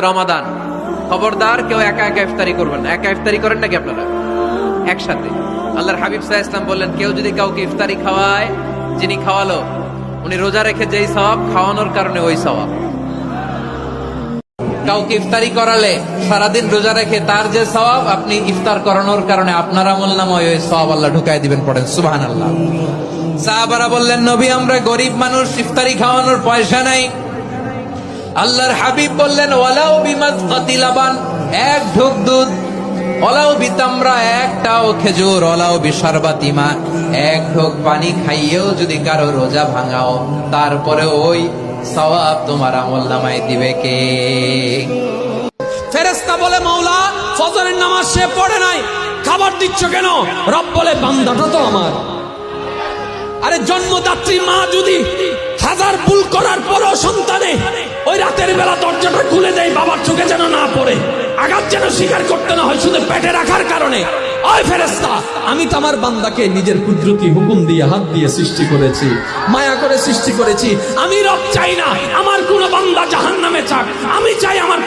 রমাদান, খবরদার কেউ একা একা ইফতারি করবেন না। একা ইফতারি করেন নাকি আপনারা? একসাথে। আল্লাহর হাবিব সাল্লাল্লাহু আলাইহি ওয়াসাল্লাম বললেন, কেউ যদি কাউকে ইফতারি খাওয়ায়, যিনি খাওয়ালো উনি রোজা রেখে যেই সওয়াব, খাওয়ানোর কারণে ওই সওয়াব। কাউকে ইফতারি করালে সারাদিন রোজা রেখে তার যে সওয়াব, আপনি ইফতার করানোর কারণে আপনার আমলনামায় ওই সওয়াব আল্লাহ ঢুকাই দিবেন। পড়েন সুবহানাল্লাহ। সাহাবারা বললেন, নবী আমরা গরিব মানুষ, ইফতারি খাওয়ানোর পয়সা নাই। আল্লাহর হাবিব বললেন, ওয়ালাউ বিমাজকাতি লাবান, এক ঢোক দুধ, ওয়ালাউ বিতামরা, একটাও খেজুর, ওয়ালাউ বিশারবাতি মা, এক ঢোক পানি খাইয়েও যদি কারো রোজা ভাঙাও, তারপরে ওই সওয়াব তোমার আমলনামায় দিবে কে? ফেরেশতা বলে, মাওলা ফজরের নামাজ সে পড়ে নাই, খাবার দিচ্ছ কেন? রব বলে, বান্দাটা তো আমার। আরে জন্মদাত্রী মা যদি হাজার ভুল করার পরও সন্তানে ওই রাতের বেলা দরজাটা খুলে দেয়, বাবার চোখে যেন না পড়ে, আঘাত যেন স্বীকার করতে না হয় শুধু পেটে রাখার কারণে। ওই ফেরেশতা, আমি তো আমার বান্দাকে নিজের কুদরতি হুকুম দিয়ে, হাত দিয়ে সৃষ্টি করেছি, মায়া করে সৃষ্টি করেছি। আমি রব চাই না আমার কোন বান্দা জাহান্নামে যাক, আমি চাই আমার